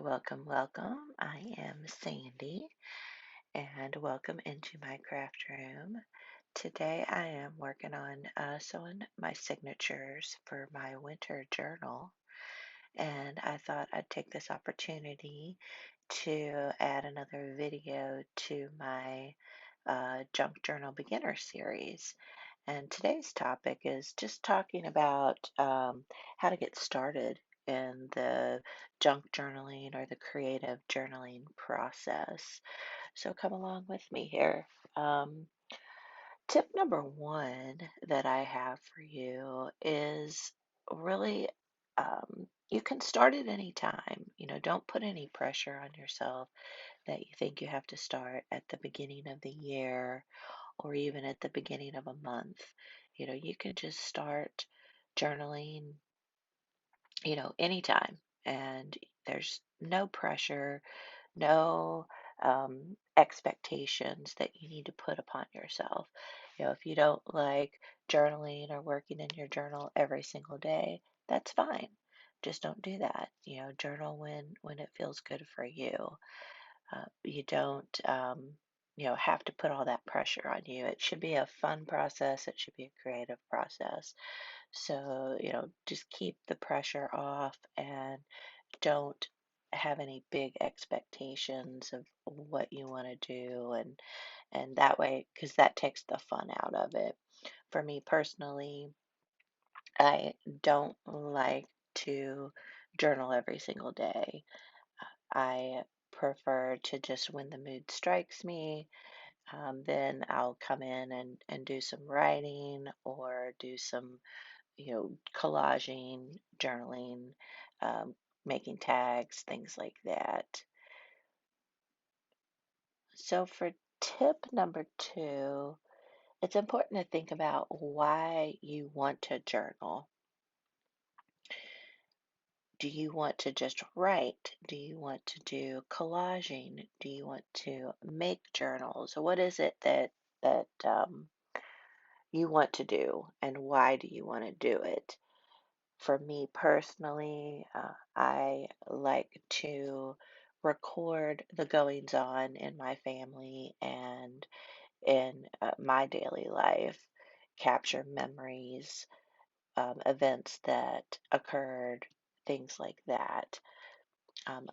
welcome, welcome. I am Sandy, and welcome into my craft room. Today I am working on sewing my signatures for my winter journal, and I thought I'd take this opportunity to add another video to my junk journal beginner series. And today's topic is just talking about how to get started in the junk journaling or the creative journaling process. So come along with me here. Um, Tip number one that I have for you is really you can start at any time. Don't put any pressure on yourself that you think you have to start at the beginning of the year or even at the beginning of a month. You can just start journaling, anytime. And there's no pressure, no expectations that you need to put upon yourself. If you don't like journaling or working in your journal every single day, that's fine. Just don't do that. Journal when it feels good for you. You don't, have to put all that pressure on you. It should be a fun process. It should be a creative process. So, just keep the pressure off and don't have any big expectations of what you want to do and that way because that takes the fun out of it. For me personally, I don't like to journal every single day. I prefer to just when the mood strikes me, then I'll come in and do some writing or do some, collaging, journaling, um, making tags, things like that. So for tip number two, it's important to think about why you want to journal. Do you want to just write? Do you want to do collaging? Do you want to make journals? What is it that you want to do, and why do you want to do it? For me personally, I like to record the goings on in my family and in my daily life, capture memories, events that occurred, things like that.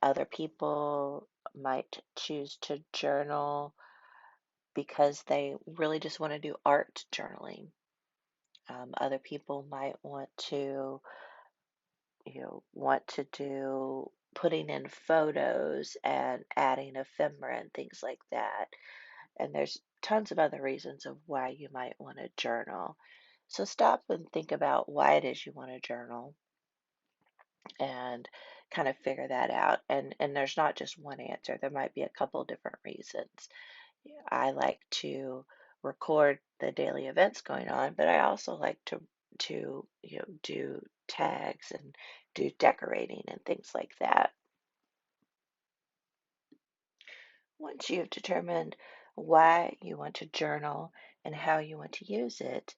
Other people might choose to journal because they really just want to do art journaling. Other people might want to do putting in photos and adding ephemera and things like that. And there's tons of other reasons of why you might want to journal. So stop and think about why it is you want to journal and kind of figure that out. And there's not just one answer. There might be a couple different reasons. I like to record the daily events going on, but I also like to do tags and do decorating and things like that. Once you've determined why you want to journal and how you want to use it,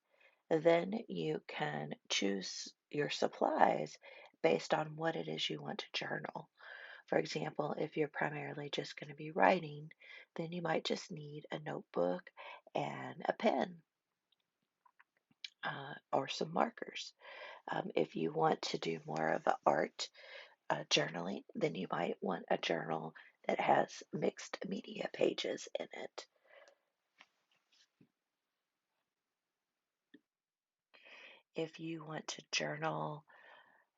then you can choose your supplies based on what it is you want to journal. For example, if you're primarily just going to be writing, then you might just need a notebook and a pen or some markers. If you want to do more of a art journaling, then you might want a journal that has mixed media pages in it. If you want to journal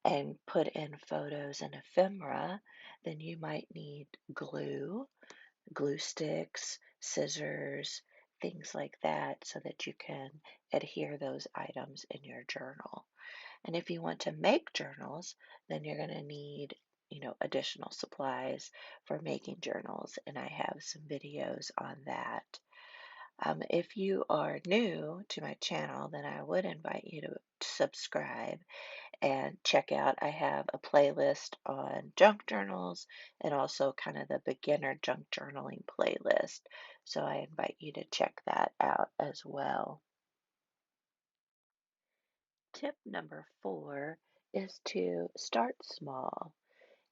and put in photos and ephemera, then you might need glue sticks, scissors, things like that, so that you can adhere those items in your journal. And if you want to make journals, then you're going to need, additional supplies for making journals, and I have some videos on that. If you are new to my channel, then I would invite you to subscribe and check out. I have a playlist on junk journals and also kind of the beginner junk journaling playlist. So I invite you to check that out as well. Tip number four is to start small.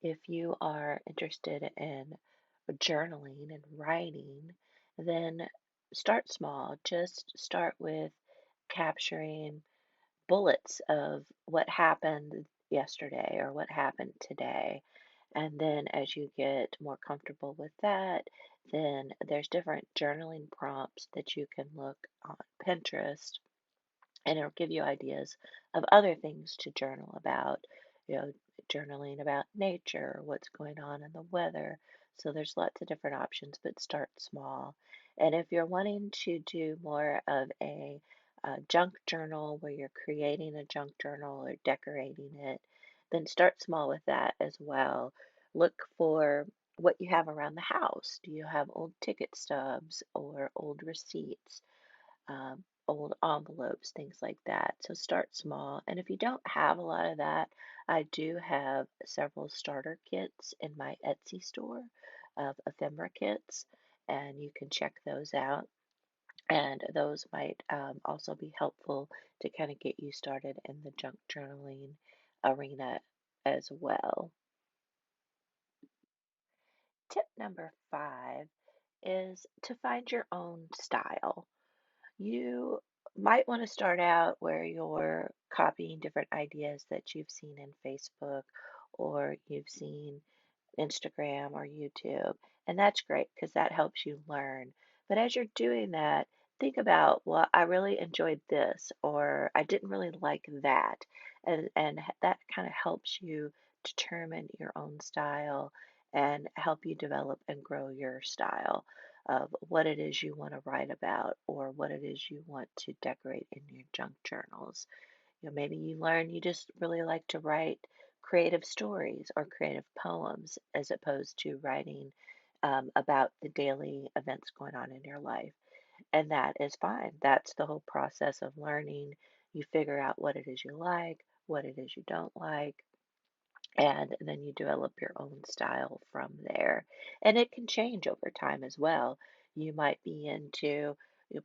If you are interested in journaling and writing, then start small. Just start with capturing bullets of what happened yesterday or what happened today. And then as you get more comfortable with that, then there's different journaling prompts that you can look on Pinterest, and it'll give you ideas of other things to journal about, you know, journaling about nature, what's going on in the weather. So there's lots of different options, but start small. And if you're wanting to do more of a junk journal where you're creating a junk journal or decorating it, then start small with that as well. Look for what you have around the house. Do you have old ticket stubs or old receipts? Old envelopes, things like that. So start small. And if you don't have a lot of that, I do have several starter kits in my Etsy store of ephemera kits, and you can check those out. And those might also be helpful to kind of get you started in the junk journaling arena as well. Tip number 5 is to find your own style. You might want to start out where you're copying different ideas that you've seen in Facebook or you've seen Instagram or YouTube. And that's great because that helps you learn. But as you're doing that, think about, well, I really enjoyed this, or I didn't really like that. And that kind of helps you determine your own style and help you develop and grow your style of what it is you want to write about or what it is you want to decorate in your junk journals. Maybe you learn you just really like to write creative stories or creative poems as opposed to writing about the daily events going on in your life. And that is fine. That's the whole process of learning. You figure out what it is you like, what it is you don't like, and then you develop your own style from there. And it can change over time as well. You might be into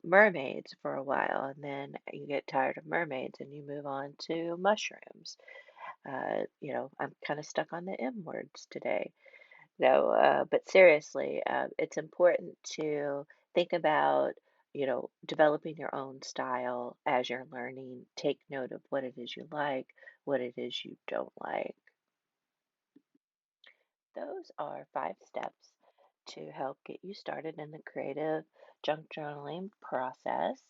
mermaids for a while, and then you get tired of mermaids and you move on to mushrooms. I'm kind of stuck on the M words today. No, but seriously, it's important to think about, developing your own style as you're learning. Take note of what it is you like, what it is you don't like. Those are 5 steps to help get you started in the creative junk journaling process.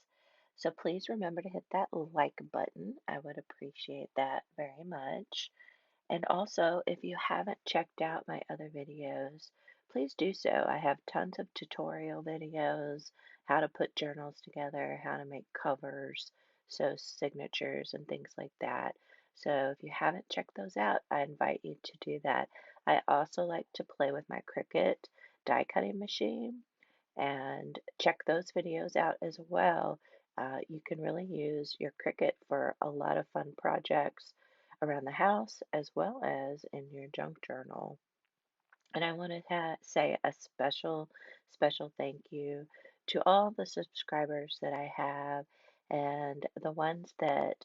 So please remember to hit that like button. I would appreciate that very much. And also, if you haven't checked out my other videos, please do so. I have tons of tutorial videos, how to put journals together, how to make covers, so signatures and things like that. So if you haven't checked those out, I invite you to do that. I also like to play with my Cricut die cutting machine and check those videos out as well. You can really use your Cricut for a lot of fun projects around the house as well as in your junk journal. And I want to say a special thank you to all the subscribers that I have and the ones that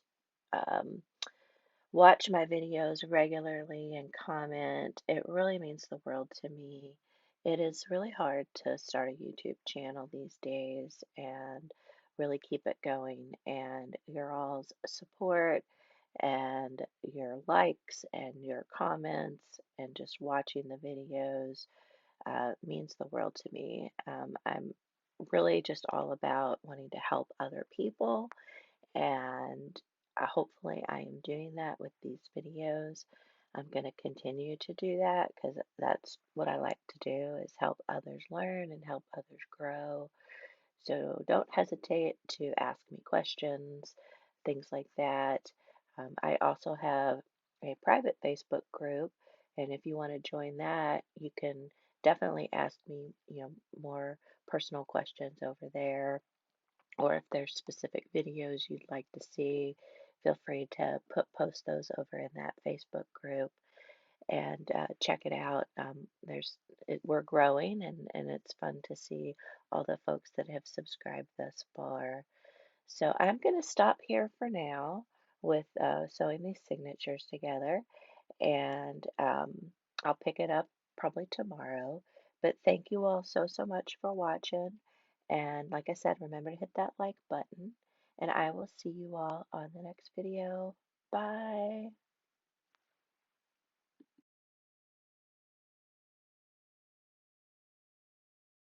um, watch my videos regularly and comment. It really means the world to me. It is really hard to start a YouTube channel these days and really keep it going. And your all's support and your likes and your comments and just watching the videos means the world to me. I'm really just all about wanting to help other people, and hopefully I am doing that with these videos. I'm going to continue to do that because that's what I like to do is help others learn and help others grow. So don't hesitate to ask me questions, things like that. I also have a private Facebook group, and if you want to join that, you can definitely ask me, more personal questions over there, or if there's specific videos you'd like to see, feel free to post those over in that Facebook group and check it out. We're growing, and it's fun to see all the folks that have subscribed thus far. So I'm going to stop here for now with sewing these signatures together, and I'll pick it up probably tomorrow. But thank you all so much for watching. And like I said, remember to hit that like button. And I will see you all on the next video. Bye.